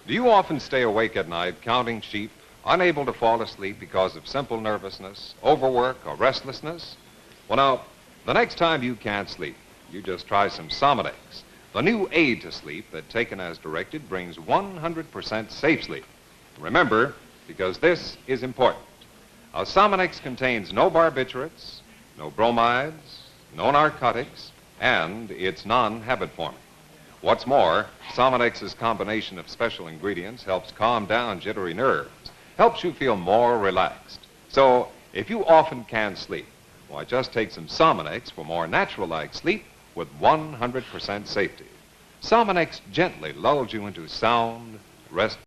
Do you often stay awake at night counting sheep, unable to fall asleep because of simple nervousness, overwork, or restlessness? Well, now, the next time you can't sleep, you just try some Sominex, the new aid to sleep that, taken as directed, brings 100% safe sleep. Remember, because this is important. Sominex contains no barbiturates, no bromides, no narcotics, and it's non-habit forming. What's more, Sominex's combination of special ingredients helps calm down jittery nerves, helps you feel more relaxed. So, if you often can't sleep, why, just take some Sominex for more natural-like sleep with 100% safety. Sominex gently lulls you into sound, rest.